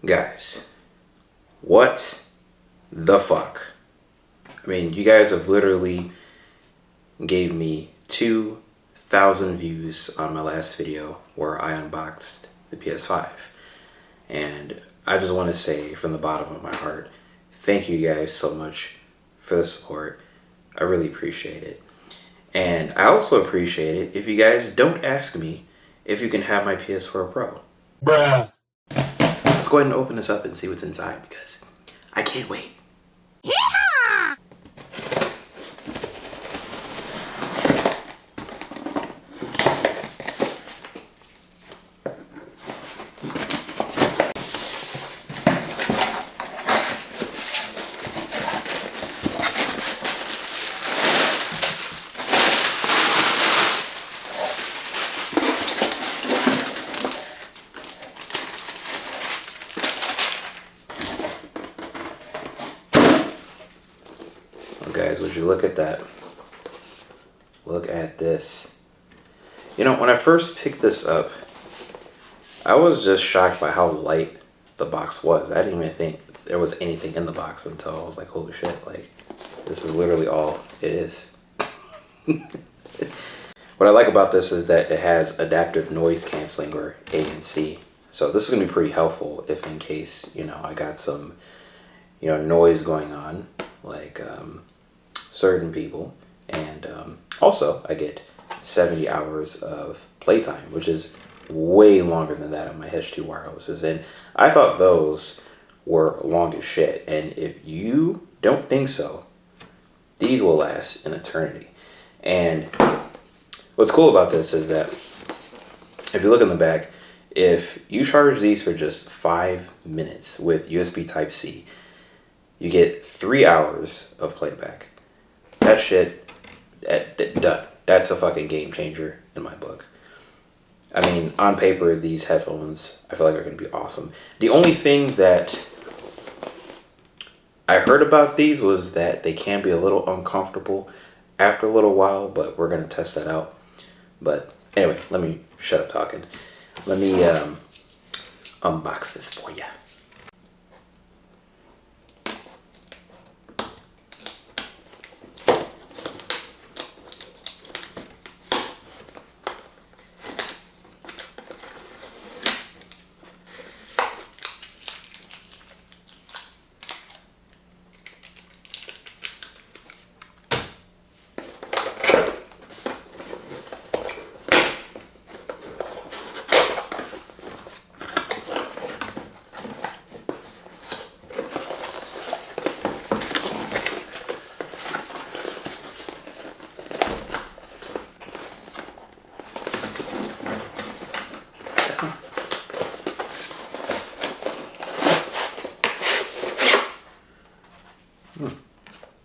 Guys, what the fuck? I mean, you guys have literally gave me 2,000 views on my last video where I unboxed the PS5. And I just want to say from the bottom of my heart, thank you guys so much for the support. I really appreciate it. And I also appreciate it if you guys don't ask me if you can have my PS4 Pro. Bruh. Let's go ahead and open this up and see what's inside because I can't wait. Yeehaw! Guys, would you look at that? Look at this. You know, when I first picked this up, I was just shocked by how light the box was. I didn't even think there was anything in the box until I was like, holy shit, like, this is literally all it is. What I like about this is that it has adaptive noise canceling, or ANC. So this is going to be pretty helpful if in case, you know, I got some, you know, noise going on, like, certain people. And also I get 70 hours of playtime, which is way longer than that on my H2 wirelesses, and I thought those were long as shit. And if you don't think so, these will last an eternity. And what's cool about this is that if you look in the back, if you charge these for just 5 minutes with USB Type-C, you get 3 hours of playback. That shit, done. That's a fucking game changer in my book. I mean, on paper, these headphones, I feel like are going to be awesome. The only thing that I heard about these was that they can be a little uncomfortable after a little while, but we're going to test that out. But anyway, let me shut up talking. Let me unbox this for you.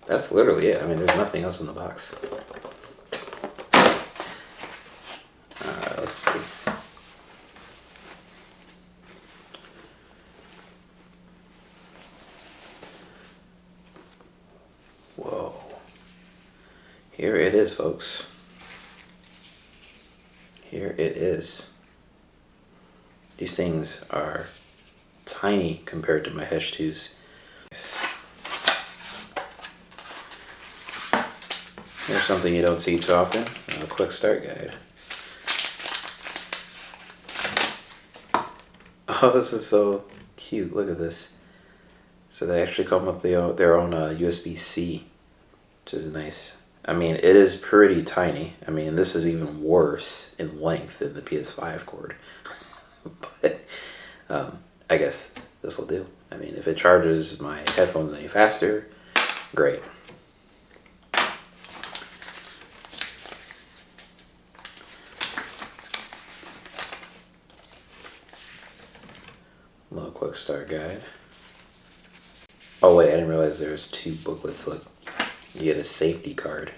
That's literally it. I mean, there's nothing else in the box. Alright, let's see. Whoa. Here it is, folks. Here it is. These things are tiny compared to my H2s. Here's something you don't see too often, a quick start guide. Oh, this is so cute. Look at this. So they actually come with their own USB-C, which is nice. I mean, it is pretty tiny. I mean, this is even worse in length than the PS5 cord. But I guess this will do. I mean, if it charges my headphones any faster, great. Little quick start guide. Oh wait, I didn't realize there's 2 booklets. Look, you get a safety card.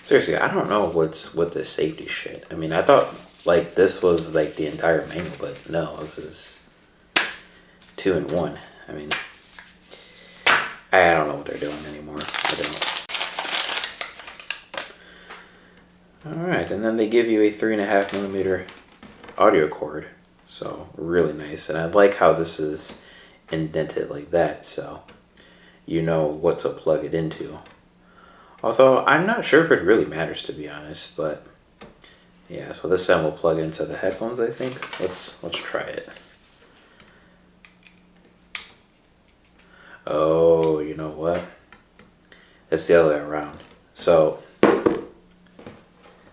Seriously, I don't know what's with this safety shit. I mean, I thought like this was like the entire manual, but no, this is 2 in 1. I mean, I don't know what they're doing anymore. I don't. Alright, and then they give you a 3.5mm audio cord. So really nice. And I like how this is indented like that, so you know what to plug it into. Although I'm not sure if it really matters, to be honest, but yeah, so this time we'll plug into the headphones, I think. Let's try it. Oh, you know what? It's the other way around. So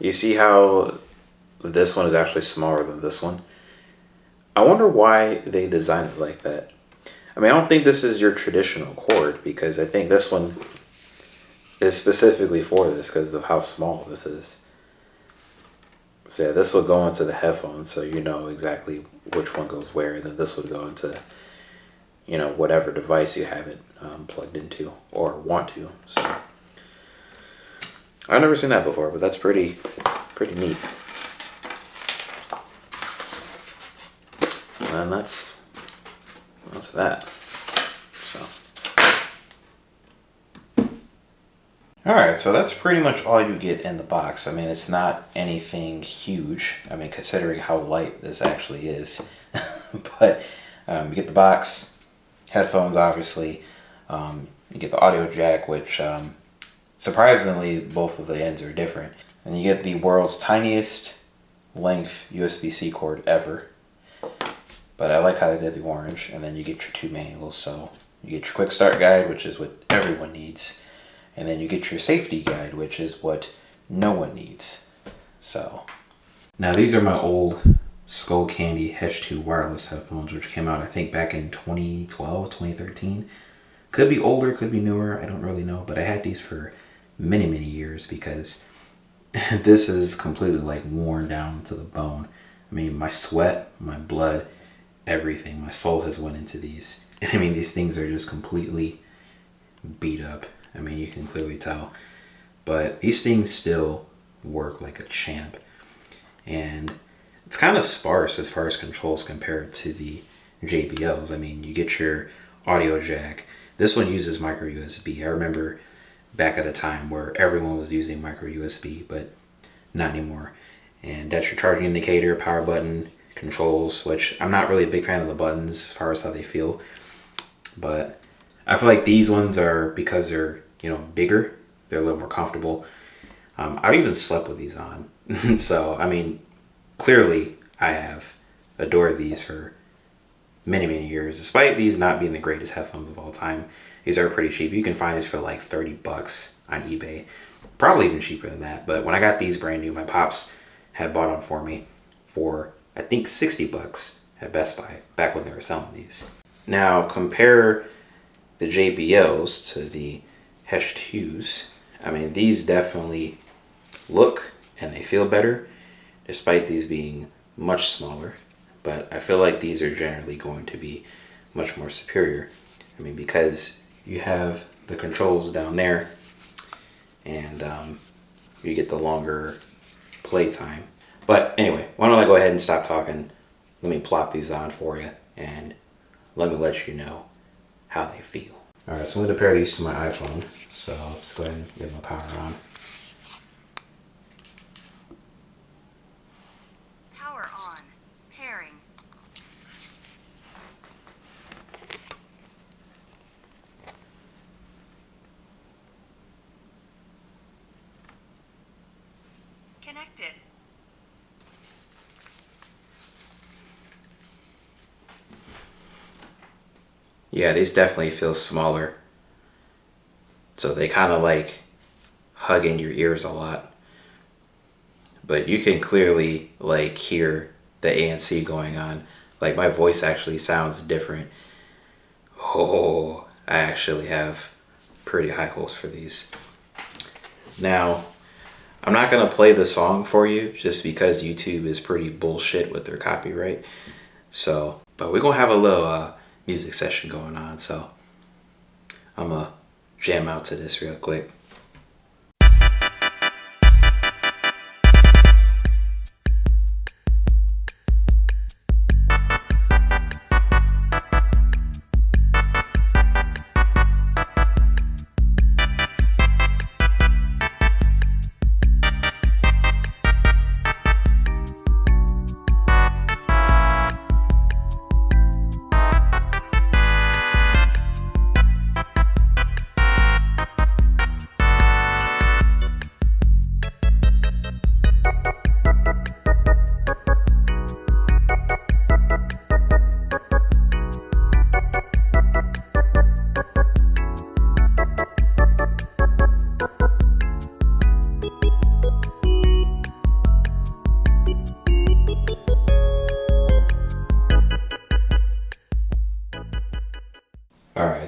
you see how this one is actually smaller than this one? I wonder why they designed it like that. I mean, I don't think this is your traditional cord, because I think this one is specifically for this because of how small this is. So yeah, this will go into the headphones, so you know exactly which one goes where, and then this would go into, you know, whatever device you have it plugged into or want to. So I've never seen that before, but that's pretty neat. And that's that. So all right, so that's pretty much all you get in the box. I mean, it's not anything huge. I mean, considering how light this actually is. But you get the box, headphones, obviously. You get the audio jack, which surprisingly, both of the ends are different. And you get the world's tiniest length USB-C cord ever. But I like how they did the orange. And then you get your 2 manuals. So you get your quick start guide, which is what everyone needs. And then you get your safety guide, which is what no one needs. So now these are my old Skull Candy H2 wireless headphones, which came out, I think, back in 2012, 2013. Could be older, could be newer, I don't really know. But I had these for many, many years because this is completely like worn down to the bone. I mean, my sweat, my blood, everything, my soul has went into these. I mean, these things are just completely beat up. I mean, you can clearly tell. But these things still work like a champ. And it's kind of sparse as far as controls compared to the JBLs. I mean, you get your audio jack. This one uses micro USB. I remember back at a time where everyone was using micro USB, but not anymore. And that's your charging indicator, power button, controls, which I'm not really a big fan of the buttons as far as how they feel. But I feel like these ones are, because they're, you know, bigger, they're a little more comfortable. I've even slept with these on. So, I mean, clearly I have adored these for many, many years. Despite these not being the greatest headphones of all time, these are pretty cheap. You can find these for like $30 on eBay. Probably even cheaper than that. But when I got these brand new, my pops had bought them for me for, I think, $60 at Best Buy, back when they were selling these. Now, compare the JBLs to the H2s. I mean, these definitely look and they feel better, despite these being much smaller. But I feel like these are generally going to be much more superior. I mean, because you have the controls down there, and you get the longer play time. But anyway, why don't I go ahead and stop talking? Let me plop these on for you, and let me let you know how they feel. All right, so I'm going to pair these to my iPhone. So let's go ahead and get my power on. Power on. Pairing. Connected. Yeah, these definitely feel smaller. So they kind of like hug in your ears a lot. But you can clearly like hear the ANC going on. Like my voice actually sounds different. Oh, I actually have pretty high hopes for these. Now, I'm not going to play the song for you just because YouTube is pretty bullshit with their copyright. So, but we're going to have a little music session going on. So I'm going to jam out to this real quick.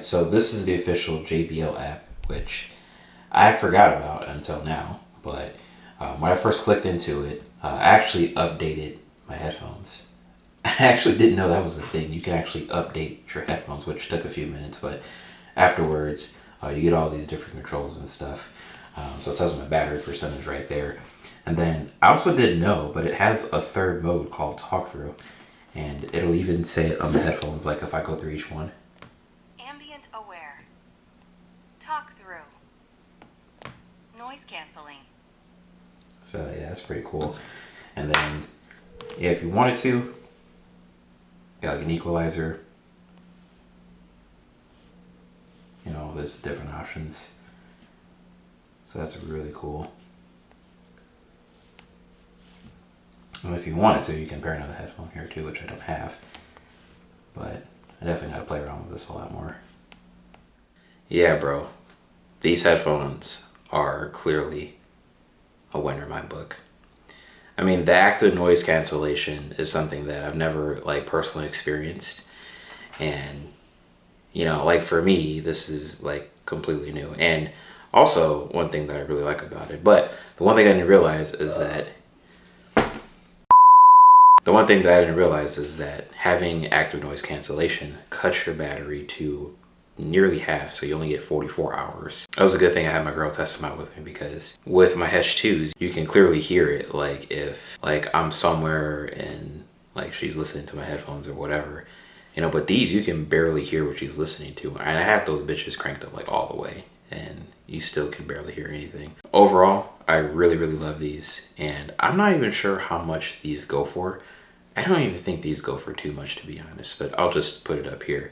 Alright, so this is the official JBL app, which I forgot about until now. But when I first clicked into it, I actually updated my headphones. I actually didn't know that was a thing. You can actually update your headphones, which took a few minutes, but afterwards, you get all these different controls and stuff. So it tells me my battery percentage right there. And then I also didn't know, but it has a third mode called talk through. And it'll even say it on the headphones, like if I go through each one. Ambient aware. Talk through. Noise canceling. So yeah, that's pretty cool. And then, yeah, if you wanted to, got like an equalizer. You know, there's different options. So that's really cool. And if you wanted to, you can pair another headphone here too, which I don't have. But I definitely gotta play around with this a lot more. Yeah, bro. These headphones are clearly a winner in my book. I mean, the active noise cancellation is something that I've never like personally experienced. And, you know, like for me, this is like completely new. And also one thing that I really like about it, but the one thing I didn't realize is that having active noise cancellation cuts your battery to nearly half, so you only get 44 hours. That was a good thing I had my girl test them out with me, because with my Hesh 2s, you can clearly hear it. Like if like I'm somewhere and like she's listening to my headphones or whatever, you know, but these you can barely hear what she's listening to. And I have those bitches cranked up like all the way and you still can barely hear anything. Overall, I really, really love these, and I'm not even sure how much these go for. I don't even think these go for too much, to be honest, but I'll just put it up here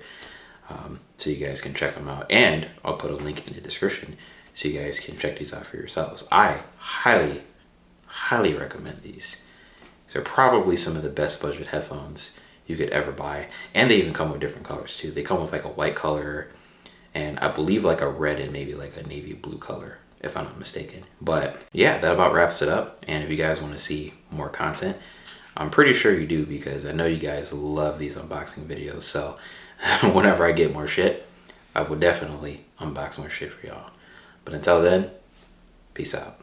so you guys can check them out. And I'll put a link in the description so you guys can check these out for yourselves. I highly, highly recommend these. These are probably some of the best budget headphones you could ever buy. And they even come with different colors too. They come with like a white color and I believe like a red and maybe like a navy blue color, if I'm not mistaken. But yeah, that about wraps it up. And if you guys want to see more content, I'm pretty sure you do, because I know you guys love these unboxing videos. So whenever I get more shit, I will definitely unbox more shit for y'all. But until then, peace out.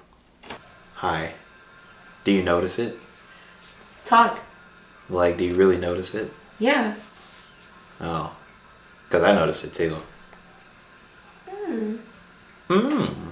Hi. Do you notice it? Talk. Like, do you really notice it? Yeah. Oh. Because I noticed it too. Hmm.